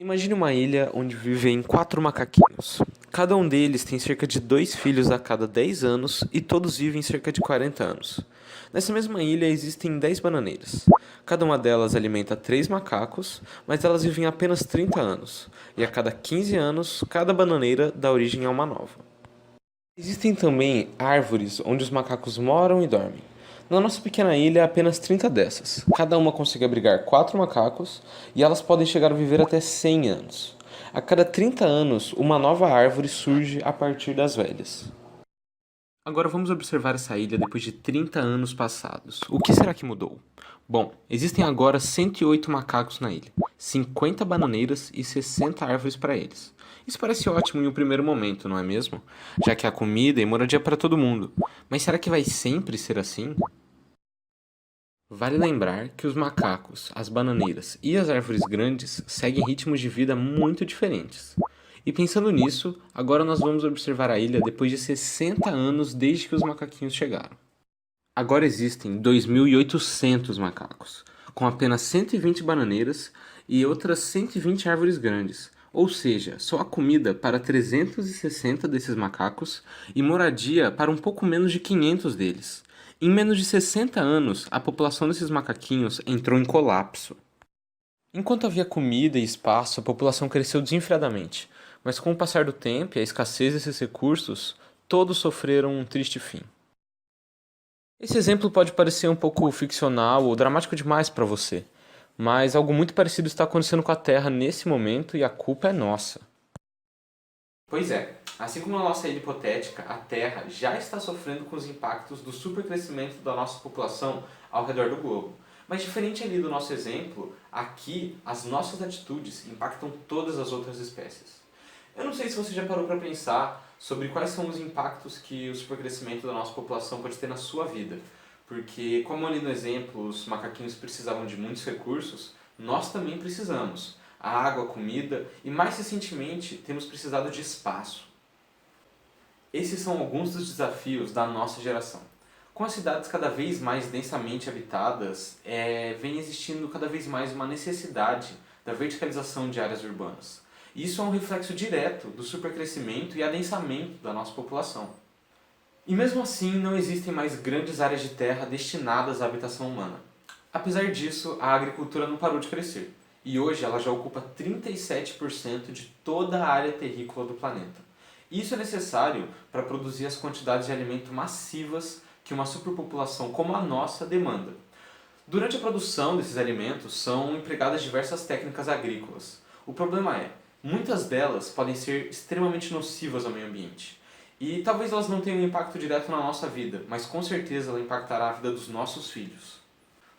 Imagine uma ilha onde vivem 4 macaquinhos. Cada um deles tem cerca de 2 filhos a cada 10 anos e todos vivem cerca de 40 anos. Nessa mesma ilha existem 10 bananeiras. Cada uma delas alimenta 3 macacos, mas elas vivem apenas 30 anos, e a cada 15 anos, cada bananeira dá origem a uma nova. Existem também árvores onde os macacos moram e dormem. Na nossa pequena ilha, há apenas 30 dessas. Cada uma consegue abrigar 4 macacos e elas podem chegar a viver até 100 anos. A cada 30 anos, uma nova árvore surge a partir das velhas. Agora vamos observar essa ilha depois de 30 anos passados. O que será que mudou? Bom, existem agora 108 macacos na ilha, 50 bananeiras e 60 árvores para eles. Isso parece ótimo em um primeiro momento, não é mesmo? Já que há comida e moradia para todo mundo. Mas será que vai sempre ser assim? Vale lembrar que os macacos, as bananeiras e as árvores grandes seguem ritmos de vida muito diferentes. E pensando nisso, agora nós vamos observar a ilha depois de 60 anos desde que os macaquinhos chegaram. Agora existem 2.800 macacos, com apenas 120 bananeiras e outras 120 árvores grandes, ou seja, só há comida para 360 desses macacos e moradia para um pouco menos de 500 deles. Em menos de 60 anos, a população desses macaquinhos entrou em colapso. Enquanto havia comida e espaço, a população cresceu desenfreadamente, mas com o passar do tempo e a escassez desses recursos, todos sofreram um triste fim. Esse exemplo pode parecer um pouco ficcional ou dramático demais para você, mas algo muito parecido está acontecendo com a Terra nesse momento e a culpa é nossa. Pois é, assim como na nossa ilha hipotética, a Terra já está sofrendo com os impactos do supercrescimento da nossa população ao redor do globo. Mas diferente ali do nosso exemplo, aqui as nossas atitudes impactam todas as outras espécies. Eu não sei se você já parou para pensar sobre quais são os impactos que o supercrescimento da nossa população pode ter na sua vida. Porque, como ali no exemplo, os macaquinhos precisavam de muitos recursos, nós também precisamos. A água, a comida e, mais recentemente, temos precisado de espaço. Esses são alguns dos desafios da nossa geração. Com as cidades cada vez mais densamente habitadas, vem existindo cada vez mais uma necessidade da verticalização de áreas urbanas. Isso é um reflexo direto do supercrescimento e adensamento da nossa população. E mesmo assim, não existem mais grandes áreas de terra destinadas à habitação humana. Apesar disso, a agricultura não parou de crescer, e hoje ela já ocupa 37% de toda a área terrícola do planeta. Isso é necessário para produzir as quantidades de alimento massivas que uma superpopulação como a nossa demanda. Durante a produção desses alimentos são empregadas diversas técnicas agrícolas. O problema é, muitas delas podem ser extremamente nocivas ao meio ambiente. E talvez elas não tenham um impacto direto na nossa vida, mas com certeza ela impactará a vida dos nossos filhos.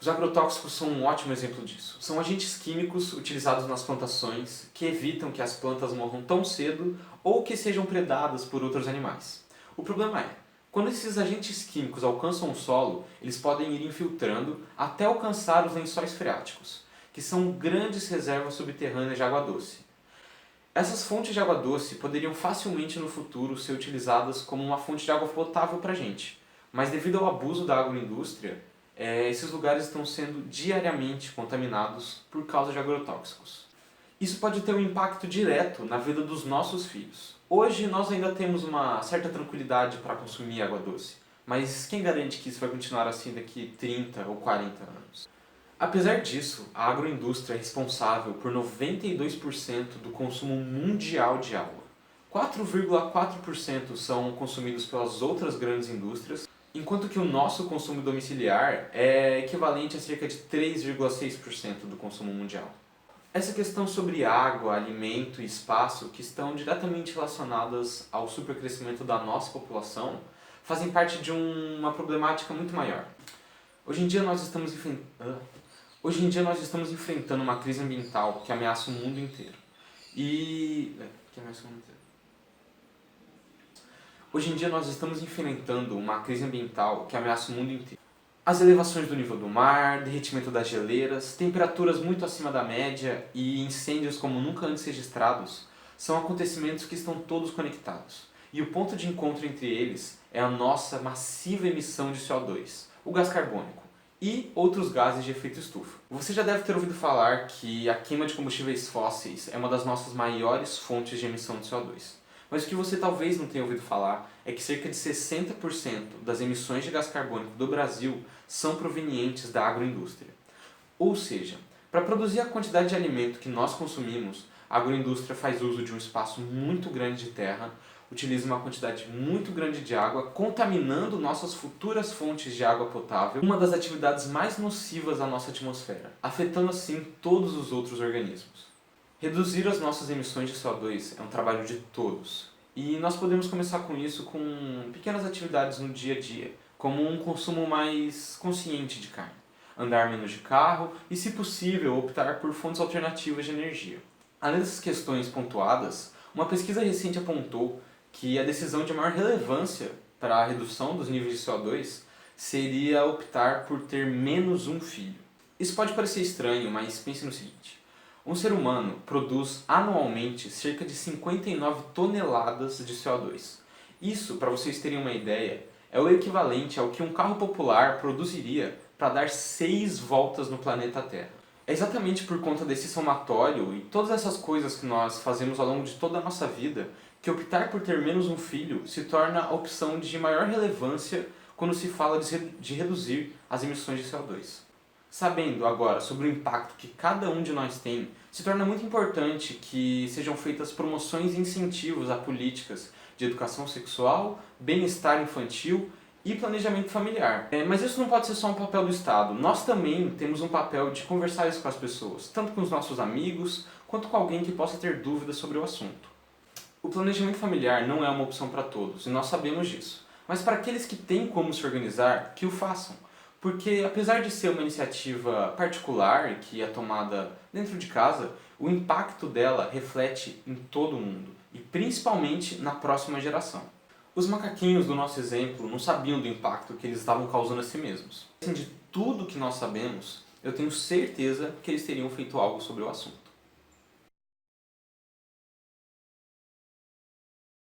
Os agrotóxicos são um ótimo exemplo disso. São agentes químicos utilizados nas plantações que evitam que as plantas morram tão cedo ou que sejam predadas por outros animais. O problema é, quando esses agentes químicos alcançam o solo, eles podem ir infiltrando até alcançar os lençóis freáticos, que são grandes reservas subterrâneas de água doce. Essas fontes de água doce poderiam facilmente no futuro ser utilizadas como uma fonte de água potável para a gente, mas devido ao abuso da agroindústria, esses lugares estão sendo diariamente contaminados por causa de agrotóxicos. Isso pode ter um impacto direto na vida dos nossos filhos. Hoje nós ainda temos uma certa tranquilidade para consumir água doce, mas quem garante que isso vai continuar assim daqui 30 ou 40 anos? Apesar disso, a agroindústria é responsável por 92% do consumo mundial de água. 4,4% são consumidos pelas outras grandes indústrias, enquanto que o nosso consumo domiciliar é equivalente a cerca de 3,6% do consumo mundial. Essa questão sobre água, alimento e espaço, que estão diretamente relacionadas ao supercrescimento da nossa população, fazem parte de uma problemática muito maior. Hoje em dia nós estamos enfrentando uma crise ambiental que ameaça o mundo inteiro. Hoje em dia nós estamos enfrentando uma crise ambiental que ameaça o mundo inteiro. As elevações do nível do mar, derretimento das geleiras, temperaturas muito acima da média e incêndios como nunca antes registrados são acontecimentos que estão todos conectados. E o ponto de encontro entre eles é a nossa massiva emissão de CO2, o gás carbônico. e outros gases de efeito estufa. Você já deve ter ouvido falar que a queima de combustíveis fósseis é uma das nossas maiores fontes de emissão de CO2. Mas o que você talvez não tenha ouvido falar é que cerca de 60% das emissões de gás carbônico do Brasil são provenientes da agroindústria. Ou seja, para produzir a quantidade de alimento que nós consumimos, a agroindústria faz uso de um espaço muito grande de terra, utiliza uma quantidade muito grande de água, contaminando nossas futuras fontes de água potável, uma das atividades mais nocivas à nossa atmosfera, afetando assim todos os outros organismos. Reduzir as nossas emissões de CO2 é um trabalho de todos, e nós podemos começar com isso com pequenas atividades no dia a dia, como um consumo mais consciente de carne, andar menos de carro e, se possível, optar por fontes alternativas de energia. Além dessas questões pontuadas, uma pesquisa recente apontou que a decisão de maior relevância para a redução dos níveis de CO2 seria optar por ter menos um filho. Isso pode parecer estranho, mas pense no seguinte: um ser humano produz anualmente cerca de 59 toneladas de CO2. Isso, para vocês terem uma ideia, é o equivalente ao que um carro popular produziria para dar 6 voltas no planeta Terra. É exatamente por conta desse somatório e todas essas coisas que nós fazemos ao longo de toda a nossa vida que optar por ter menos um filho se torna a opção de maior relevância quando se fala de reduzir as emissões de CO2. Sabendo agora sobre o impacto que cada um de nós tem, se torna muito importante que sejam feitas promoções e incentivos a políticas de educação sexual, bem-estar infantil e planejamento familiar. Mas isso não pode ser só um papel do Estado. Nós também temos um papel de conversar isso com as pessoas, tanto com os nossos amigos, quanto com alguém que possa ter dúvidas sobre o assunto. O planejamento familiar não é uma opção para todos, e nós sabemos disso. Mas para aqueles que têm como se organizar, que o façam. Porque apesar de ser uma iniciativa particular que é tomada dentro de casa, o impacto dela reflete em todo o mundo, e principalmente na próxima geração. Os macaquinhos do nosso exemplo não sabiam do impacto que eles estavam causando a si mesmos. Assim, de tudo que nós sabemos, eu tenho certeza que eles teriam feito algo sobre o assunto.